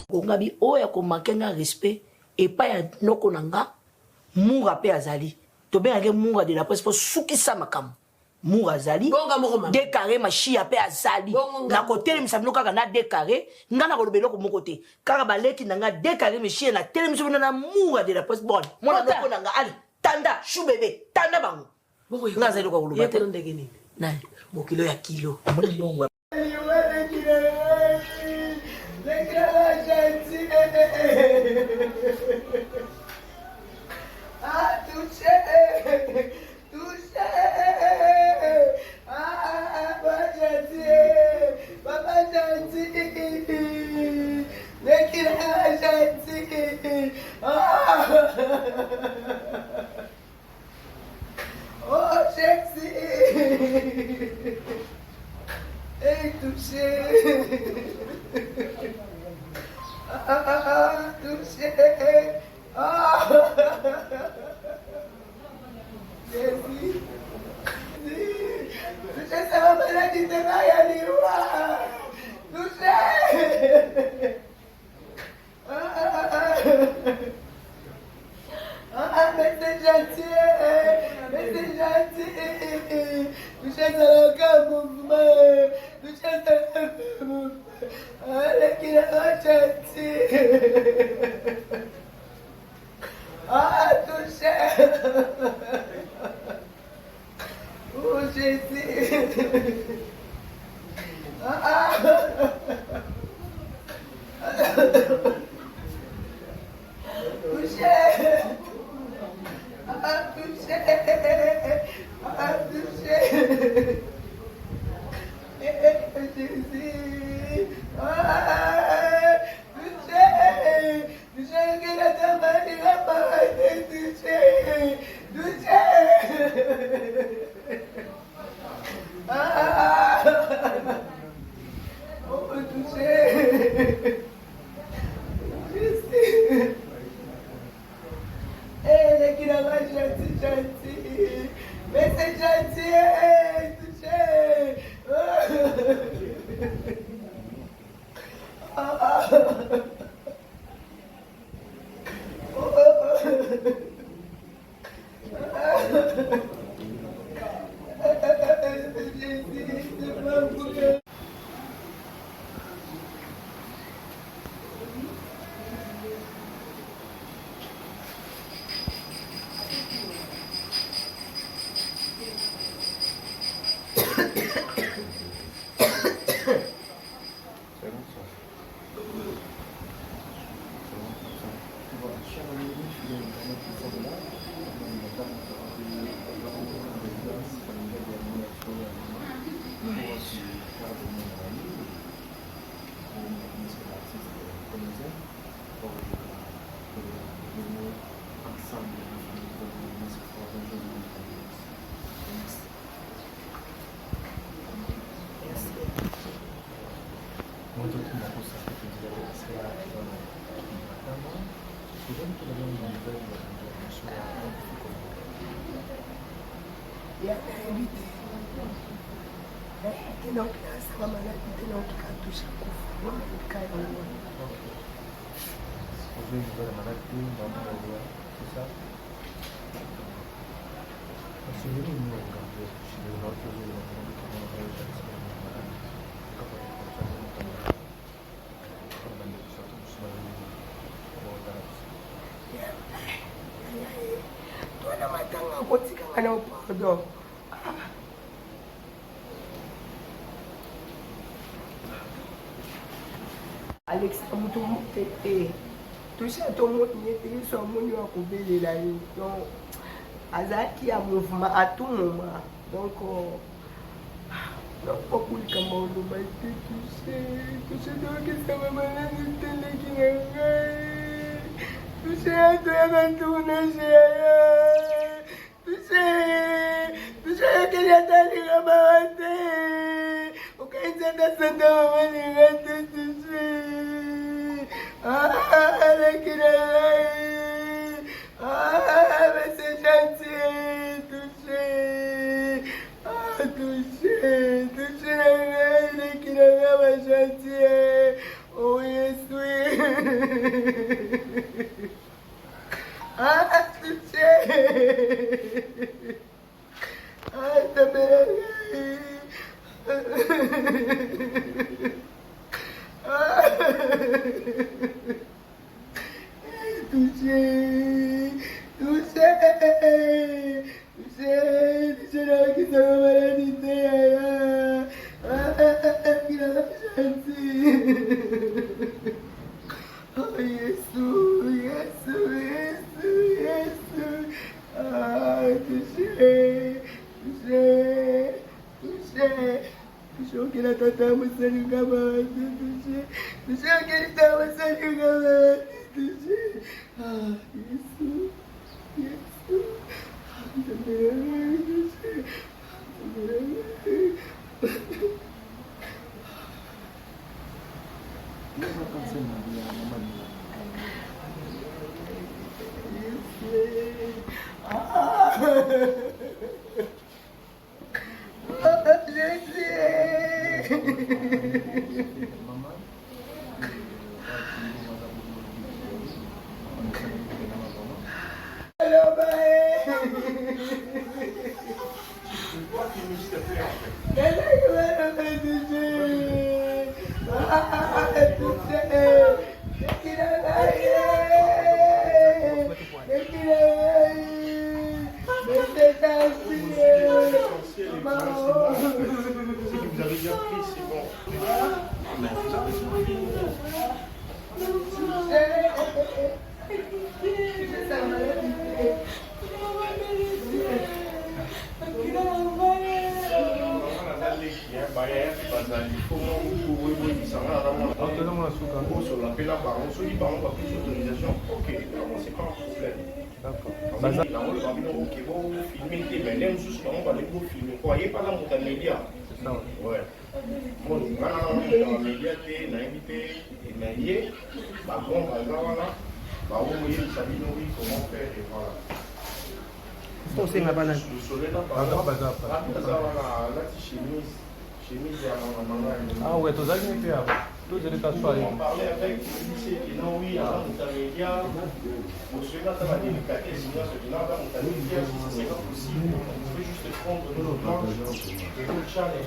Kongabi oya ko makenga respect et pas ya noko nanga mura pe azali. To be ngé mura de la presse pour sukisa makam. Mura azali. Décaré ma chia pe azali. Na côté mi sabino kaka na décaré, ngana ko lobelo ko mon côté. Kaka baleki nanga décaré mi chia na télé mi sabino na mura de la presse bon. Mona noko nanga ali. Tanda chou bébé, tanda bango. Ngazali ko lobelo. Yeko ndenge nini? Na Mokilo ya kilo. Mbongo. Ah, touché, touché. Ah, papa gentil, mais qu'il est gentil. Ah, oh, Jésus, et touché. Ah, touché. Ah, Jésus, touché, ça va maladie de Maïaliwa. Touché. Mais c'est gentil, mais c'est gentil. Touché, ça va comme mouvement. Touché, ça va comme mouvement. Allez, qu'il est gentil. Ah, touché. Oh, Jésus. Ah, touché. Ah, touché. Ah, touché. Jésus. Ah, touché. Touché, que la tamani va pas touché. Touché. Ah, oh, touché. Jésus. Eh, qui n'a pas gentil, gentil. Mais c'est gentil, touché. Ah, não criança, a maneira que não ficar do chaco, não ficar em uma. Aujourd'hui, une nouvelle maladie, c'est ça? Si vous voulez, nous, on garde chez les autres, on va Tuana matanga kotika kana pardon. Alex amutu mutete. Touché to mutete so muni wa kubelela yo. Donc azaki ya mouvement à tout moment. Donc donc beaucoup de camarades m'ont été touché donc ça va malade telle qui est touché à toi quand tu naissais touché que ya tali la barate aucun zanda sanda maman touché ah la kira ah mais c'est gentil touché ah touché touché la kira ma gentil oh yes oui Ah ouais, tu as gagné faire. Tu as gagné faire. On parlait avec le lycée qui non oui, à l'intermédiaire, pour ceux-là, ça va délicater, sinon ce bilan va intermédiaire, si c'est pas possible, on peut juste prendre nos planches et le chat et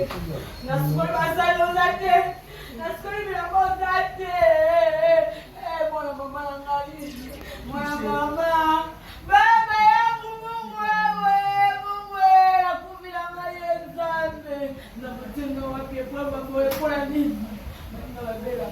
Nascoli basalozate. Nascoli bilabozate. Mwana mama ngali. Mwana mama. Baba yangu Mungu wewe. Mungu wewe. Akuvila ngaye nzambe. Nakutenga wapi kwamba moyo kwa nini? Mwana wabela.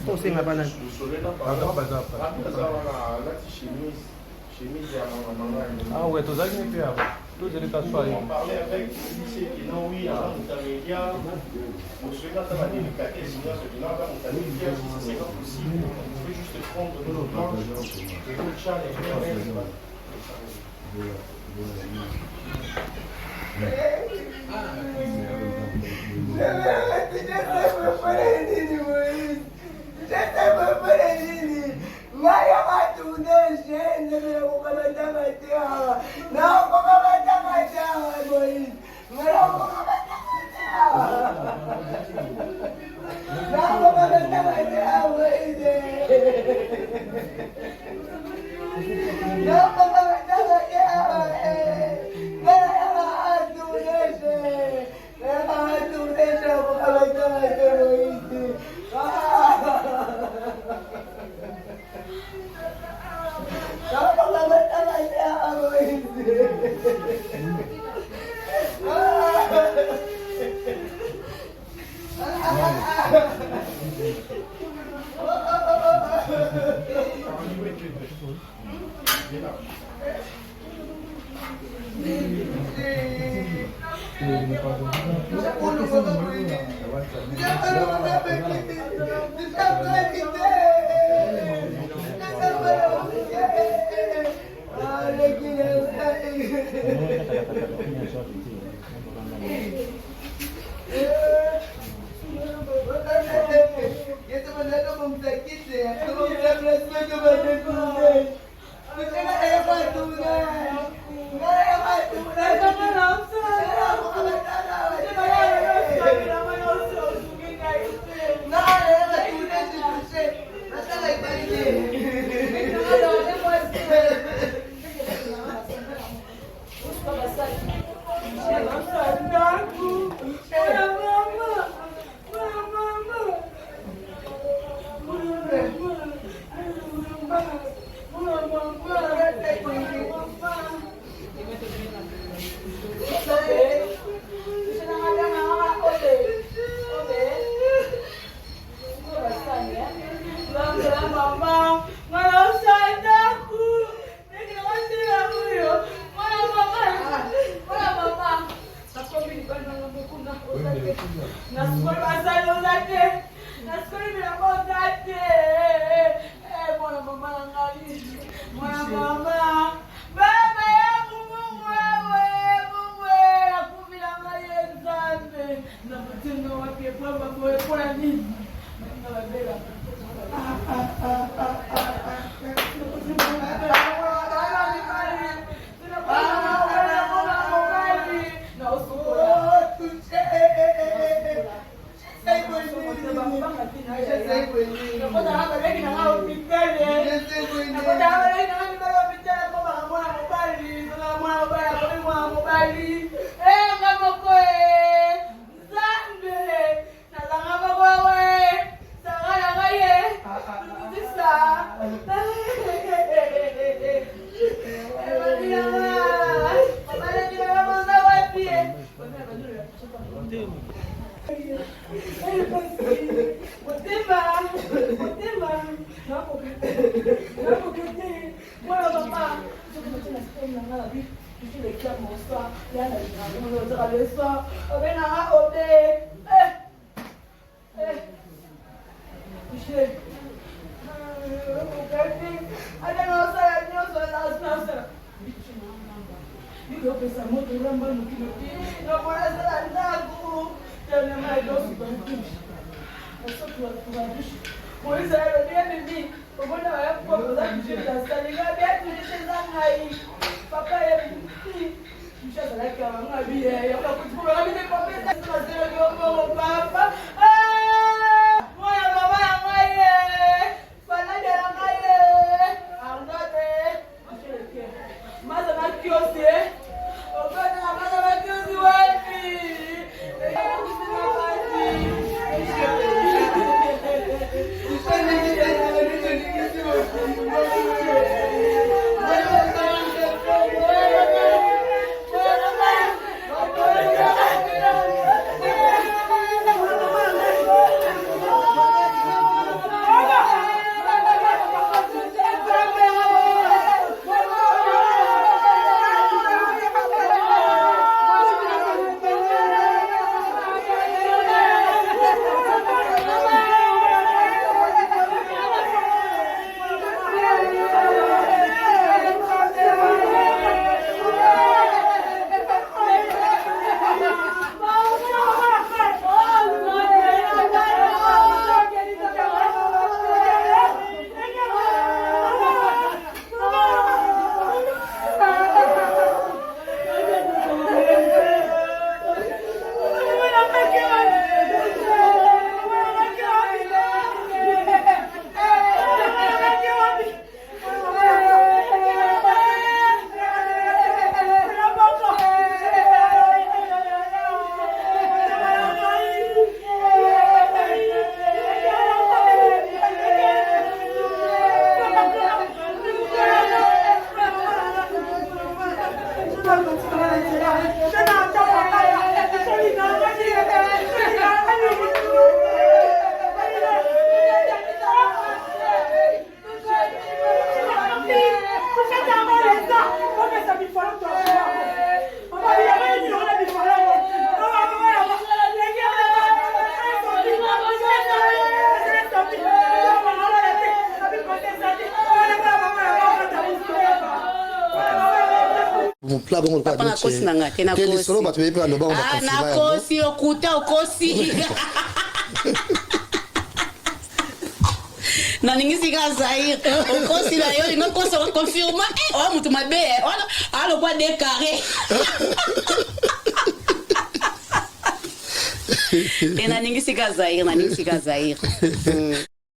tosenga bana ouais tozali ne mpe awa tozali kaswa ye plat bongo papa na kosi na ngate na kosi solo bato be pa no bango ah na kosi okuta okosi na ningisi ka Zaïre okosi na yo lingo kosa ko confirma oh mutu mabe alo pas décarré na ningisi ka Zaïre